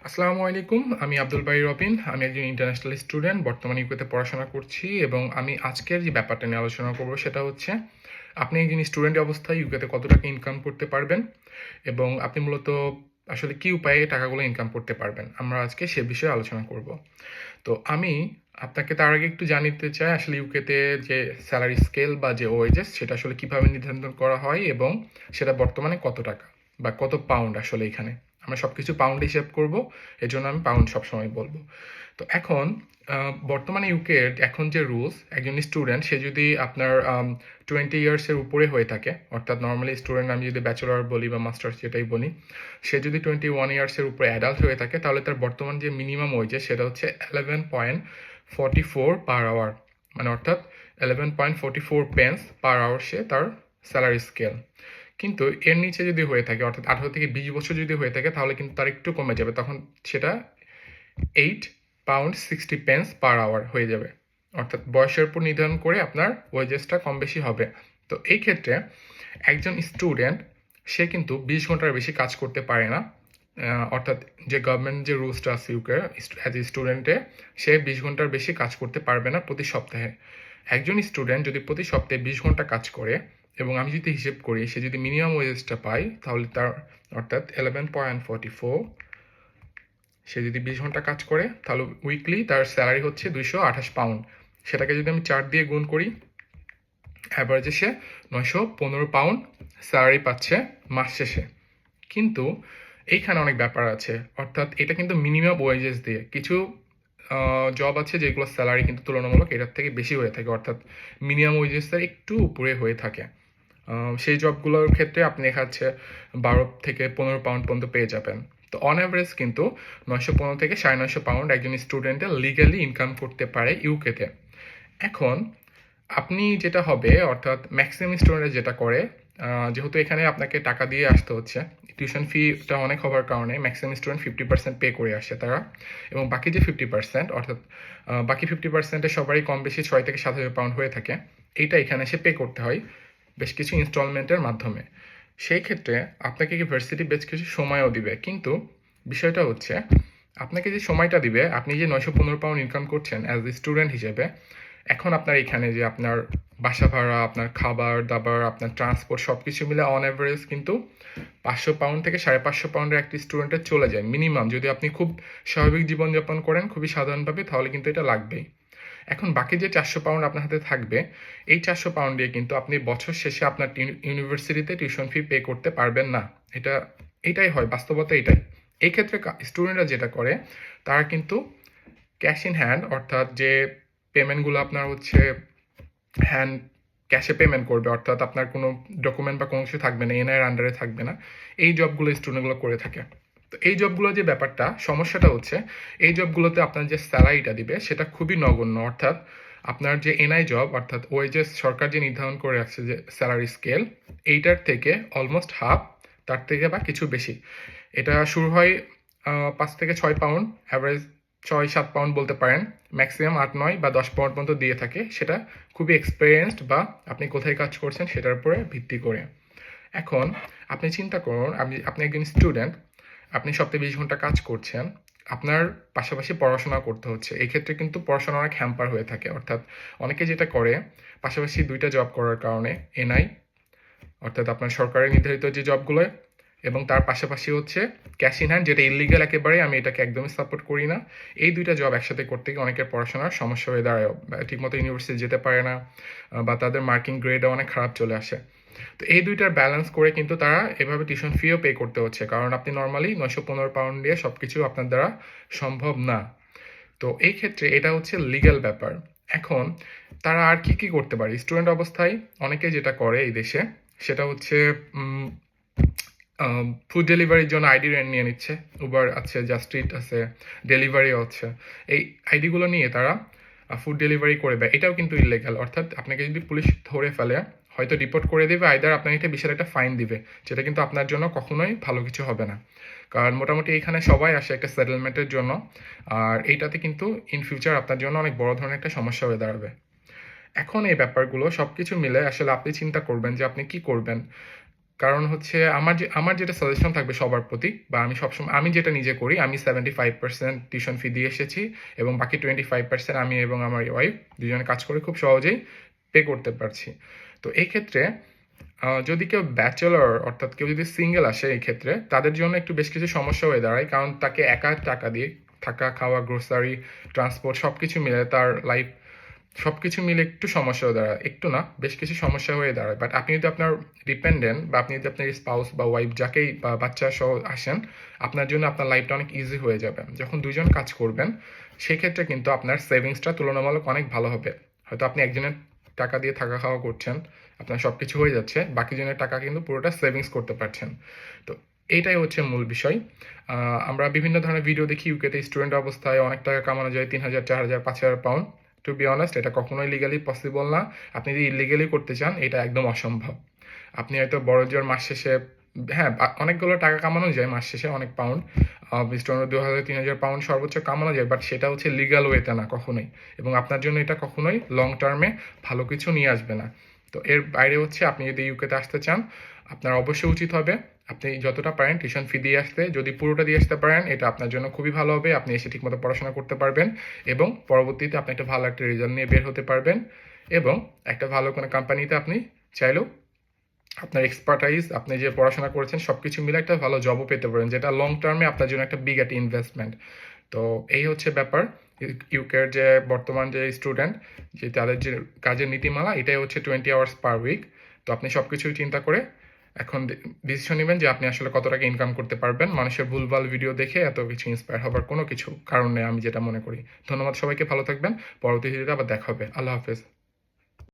আসসালামু আলাইকুম। আমি আব্দুল বারী রবিন। আমি একজন ইন্টারন্যাশনাল স্টুডেন্ট, বর্তমানে ইউকেতে পড়াশোনা করছি এবং আমি আজকের যে ব্যাপারটা নিয়ে আলোচনা করব সেটা হচ্ছে আপনি একজন স্টুডেন্ট অবস্থায় ইউকেতে কত টাকা ইনকাম করতে পারবেন এবং আপনি মূলত আসলে কি উপায়ে টাকাগুলো ইনকাম করতে পারবেন। আমরা আজকে সে বিষয়ে আলোচনা করব। তো আমি আপনাকে তার আগে একটু জানিতে চাই আসলে ইউকেতে যে স্যালারি স্কেল বা যে ওয়েজেস সেটা আসলে কিভাবে নির্ধারণ করা হয় এবং সেটা বর্তমানে কত টাকা বা কত পাউন্ড আসলে এখানে। আমরা সবকিছু পাউন্ডে হিসাব করব, এজন্য আমি পাউন্ড সবসময় বলবো। তো এখন বর্তমানে ইউকের এখন যে রুলস, একজন স্টুডেন্ট সে যদি আপনার 20 ইয়ার্সের উপরে হয়ে থাকে, অর্থাৎ নর্মালি স্টুডেন্ট আমি যদি ব্যাচেলর বলি বা মাস্টার্স যেটাই বলি, সে যদি 21 ইয়ার্সের উপরে অ্যাডাল্ট হয়ে থাকে তাহলে তার বর্তমান যে মিনিমাম ওয়েজেস সেটা হচ্ছে 11.44 পার আওয়ার, মানে অর্থাৎ 11.44 পেন্স পার আওয়ার সে তার স্যালারি স্কেল। কিন্তু এর নিচে যদি হয়ে থাকে, অর্থাৎ 18 থেকে 20 বছর যদি হয়ে থাকে, তাহলে কিন্তু তার একটু কমে যাবে, তখন সেটা 8 পাউন্ড 60 পেন্স পার আওয়ার হয়ে যাবে। অর্থাৎ বয়সের উপর নির্ধারণ করে আপনার ওয়েজেসটা কম বেশি হবে। তো এই ক্ষেত্রে একজন স্টুডেন্ট সে কিন্তু 20 ঘন্টার বেশি কাজ করতে পারে না। অর্থাৎ যে গভর্নমেন্ট যে রুলসটা আছে ইউকে, অ্যাজ এ স্টুডেন্টে সে 20 ঘন্টার বেশি কাজ করতে পারবে না প্রতি সপ্তাহে। একজন স্টুডেন্ট যদি প্রতি সপ্তাহে 20 ঘন্টা কাজ করে এবং আমি যদি হিসেব করি সে যদি মিনিমাম ওয়েজেসটা পায়, তাহলে তার অর্থাৎ 11.44, সে যদি 20 ঘন্টা কাজ করে তাহলে উইকলি তার স্যালারি হচ্ছে 228 পাউন্ড। সেটাকে যদি আমি 4 দিয়ে গুণ করি, অ্যাভারেজে সে 915 পাউন্ড স্যালারি পাচ্ছে মাস শেষে। কিন্তু এইখানে অনেক ব্যাপার আছে, অর্থাৎ এটা কিন্তু মিনিমাম ওয়েজেস দিয়ে। কিছু জব আছে যেগুলো স্যালারি কিন্তু তুলনামূলক এটার থেকে বেশি হয়ে থাকে, অর্থাৎ মিনিমাম ওয়েজেসের একটু উপরে হয়ে থাকে। সেই জবগুলোর ক্ষেত্রে আপনি দেখা যাচ্ছে 12 থেকে 15 পাউন্ড পর্যন্ত পেয়ে যাবেন। তো অন অ্যাভারেজ কিন্তু 915 থেকে 950 পাউন্ড একজন স্টুডেন্টে লিগালি ইনকাম করতে পারে ইউকেতে। এখন আপনি যেটা হবে, অর্থাৎ ম্যাক্সিমাম স্টুডেন্ট যেটা করে, যেহেতু এখানে আপনাকে টাকা দিয়ে আসতে হচ্ছে, টিউশন ফিটা অনেক হওয়ার কারণে ম্যাক্সিমাম স্টুডেন্ট 50% পে করে আসে তারা, এবং বাকি যে 50%, অর্থাৎ বাকি 50%-এ সবারই কম বেশি 6 থেকে 7 হাজার পাউন্ড হয়ে থাকে। এইটা এখানে এসে পে করতে হয় বেশ কিছু ইনস্টলমেন্টের মাধ্যমে। সেই ক্ষেত্রে আপনাকে ইউনিভার্সিটি বেশ কিছু সময়ও দিবে, কিন্তু বিষয়টা হচ্ছে আপনাকে যে সময়টা দিবে, আপনি যে 915 পাউন্ড ইনকাম করছেন অ্যাজ এ স্টুডেন্ট হিসেবে, এখন আপনার এখানে যে আপনার বাসা ভাড়া, আপনার খাবার দাবার, আপনার ট্রান্সপোর্ট সব কিছু মিলে অন অ্যাভারেজ কিন্তু 500 পাউন্ড থেকে 550 পাউন্ডের একটি স্টুডেন্টের চলে যায় মিনিমাম। যদি আপনি খুব স্বাভাবিক জীবনযাপন করেন খুবই সাধারণভাবে, তাহলে কিন্তু এটা লাগবেই। এখন বাকি যে 400 পাউন্ড আপনার হাতে থাকবে, এই 400 পাউন্ড দিয়ে কিন্তু আপনি বছর শেষে আপনার ইউনিভার্সিটিতে টিউশন ফি পে করতে পারবেন না। এটাই হয়, বাস্তবতা এটাই। এই ক্ষেত্রে স্টুডেন্টরা যেটা করে, তারা কিন্তু ক্যাশ ইন হ্যান্ড, অর্থাৎ যে পেমেন্টগুলো আপনার হচ্ছে হ্যান্ড ক্যাশে পেমেন্ট করবে, অর্থাৎ আপনার কোনো ডকুমেন্ট বা কোনো কিছু থাকবে না, এনআইয়ের আন্ডারে থাকবে না, এই জবগুলো স্টুডেন্টগুলো করে থাকে। তো এই জবগুলো যে ব্যাপারটা, সমস্যাটা হচ্ছে এই জবগুলোতে আপনার যে স্যালারিটা দিবে সেটা খুবই নগণ্য। অর্থাৎ আপনার যে এনআই জব, অর্থাৎ ওয়েজেস সরকার যে নির্ধারণ করে রাখছে যে স্যালারি স্কেল, এইটার থেকে অলমোস্ট হাফ, তার থেকে বা কিছু বেশি। এটা শুরু হয় 5 থেকে 6 পাউন্ড, অ্যাভারেজ 6-7 পাউন্ড বলতে পারেন, ম্যাক্সিমাম 8-9 বা 10 পাউন্ড পর্যন্ত দিয়ে থাকে। সেটা খুবই এক্সপিরিয়েন্সড বা আপনি কোথায় কাজ করছেন সেটার উপরে ভিত্তি করে। এখন আপনি চিন্তা করুন, আপনি একজন স্টুডেন্ট, আপনি সপ্তাহে 20 ঘন্টা কাজ করছেন, আপনার পাশাপাশি পড়াশোনা করতে হচ্ছে। এই ক্ষেত্রে কিন্তু পড়াশোনা অনেক হ্যাম্পার হয়ে থাকে। অর্থাৎ অনেকে যেটা করে, পাশাপাশি 2টা জব করার কারণে এনআই, অর্থাৎ আপনার সরকারের নির্ধারিত যে জবগুলো, এবং তার পাশাপাশি হচ্ছে ক্যাশ ইন হ্যান্ড, যেটা ইলিগাল একেবারে, আমি এটাকে একদমই সাপোর্ট করি না। এই 2টা জব একসাথে করতে গিয়ে অনেকের পড়াশোনার সমস্যা হয়ে দাঁড়ায়, ঠিকমতো ইউনিভার্সিটি যেতে পারে না, বা তাদের মার্কিং গ্রেডও অনেক খারাপ চলে আসে। তো এই 2টার ব্যালেন্স করে কিন্তু তারা এভাবে টিউশন ফিও পে করতে হচ্ছে, কারণ আপনি নর্মালি 915 পাউন্ড দিয়ে সব কিছু আপনার দ্বারা সম্ভব না। তো এই ক্ষেত্রে এটা হচ্ছে লিগ্যাল ব্যাপার। এখন তারা আর কি কি করতে পারে স্টুডেন্ট অবস্থায়? অনেকে যেটা করে এই দেশে সেটা হচ্ছে ফুড ডেলিভারির জন্য আইডি রেন্ট নিয়ে নিচ্ছে। উবার আছে, জাস্ট ইট আছে, ডেলিভারিও আছে। এই আইডিগুলো নিয়ে তারা ফুড ডেলিভারি করে দেয়। এটাও কিন্তু ইলিগাল। অর্থাৎ আপনাকে যদি পুলিশ ধরে ফেলে, হয়তো রিপোর্ট করে দেবে, আইদার আপনাকে একটা বিশাল একটা ফাইন দিবে, যেটা কিন্তু আপনার জন্য কখনোই ভালো কিছু হবে না। কারণ মোটামুটি এখানে সবাই আসে একটা সেটেলমেন্টের জন্য, আর এইটাতে কিন্তু ইন ফিউচার আপনার জন্য অনেক বড় ধরনের একটা সমস্যা হয়ে দাঁড়াবে। এখন এই ব্যাপারগুলো সব কিছু মিলে আসলে আপনি চিন্তা করবেন যে আপনি কি করবেন। কারণ হচ্ছে আমার যেটা সাজেশন থাকবে সবার প্রতি, বা আমি সবসময় আমি যেটা নিজে করি, আমি 75% টিউশন ফি দিয়ে এসেছি এবং বাকি 25% আমি এবং আমার ওয়াইফ দুজনে কাজ করে খুব সহজেই পে করতে পারছি। তো এই ক্ষেত্রে যদি কেউ ব্যাচেলর অর্থাৎ কেউ যদি সিঙ্গেল আসে, এই ক্ষেত্রে তাদের জন্য একটু বেশ কিছু সমস্যা হয়ে দাঁড়ায়, কারণ তাকে একা টাকা দিয়ে থাকা, খাওয়া, গ্রোসারি, ট্রান্সপোর্ট সব কিছু মিলে তার লাইফ সব কিছু মিলে একটু সমস্যা হয়ে দাঁড়ায়, একটু না বেশ কিছু সমস্যা হয়ে দাঁড়ায়। বাট আপনি যদি আপনার ডিপেন্ডেন্ট বা আপনি যদি আপনার স্পাউস বা ওয়াইফ যাকেই বা বাচ্চা সহ আসেন, আপনার জন্য আপনার লাইফটা অনেক ইজি হয়ে যাবে। যখন দুজন কাজ করবেন সেক্ষেত্রে কিন্তু আপনার সেভিংসটা তুলনামূলক অনেক ভালো হবে। হয়তো আপনি একজনের টাকা দিয়ে থাকা খাওয়া করছেন, আপনার সব কিছু হয়ে যাচ্ছে, বাকি জনের টাকা কিন্তু পুরোটা সেভিংস করতে পারছেন। তো এইটাই হচ্ছে মূল বিষয়। আমরা বিভিন্ন ধরনের ভিডিও দেখি ইউকেতে স্টুডেন্ট অবস্থায় অনেক টাকা কামানো যায়, 3,000, 4,000, 5,000 পাউন্ড। টু বি অনেস্ট, এটা কখনোই লিগালি পসিবল না। আপনি যদি ইলিগালি করতে চান, এটা একদম অসম্ভব। আপনি হয়তো বড় জোর মাস শেষে, হ্যাঁ, অনেকগুলো টাকা কামানো যায় মাস শেষে, অনেক পাউন্ড, স্টোনের 2,000, 3,000 পাউন্ড সর্বোচ্চ কামানো যায়, বাট সেটা হচ্ছে লিগাল ওয়েতে না কখনোই, এবং আপনার জন্য এটা কখনোই লং টার্মে ভালো কিছু নিয়ে আসবে না। তো এর বাইরে হচ্ছে আপনি যদি ইউকেতে আসতে চান, আপনার অবশ্যই উচিত হবে আপনি যতটা পারেন টিউশন ফি দিয়ে আসতে। যদি পুরোটা দিয়ে আসতে পারেন, এটা আপনার জন্য খুবই ভালো হবে। আপনি এসে ঠিকমতো পড়াশোনা করতে পারবেন এবং পরবর্তীতে আপনি একটা ভালো একটা রেজাল্ট নিয়ে বের হতে পারবেন, এবং একটা ভালো কোনো কোম্পানিতে আপনি চাইলেও আপনার এক্সপার্টাইজ, আপনি যে পড়াশোনা করেছেন সব কিছু মিলে একটা ভালো জবও পেতে পারেন, যেটা লং টার্মে আপনার জন্য একটা বিগ একটা ইনভেস্টমেন্ট। তো এই হচ্ছে ব্যাপার। ইউকের যে বর্তমান যে স্টুডেন্ট, যে তাদের যে কাজের নীতিমালা, এটাই হচ্ছে 20 আওয়ার্স পার উইক। তো আপনি সব কিছুই চিন্তা করে এখন ডিসিশন নেবেন যে আপনি আসলে কত টাকা ইনকাম করতে পারবেন। মানুষের ভুলভাল ভিডিও দেখে এত কিছু ইন্সপায়ার হবার কোনো কিছু কারণ নেই, আমি যেটা মনে করি। ধন্যবাদ সবাইকে, ভালো থাকবেন। পরবর্তী ভিডিওতে আবার দেখা হবে। আল্লাহ হাফেজ।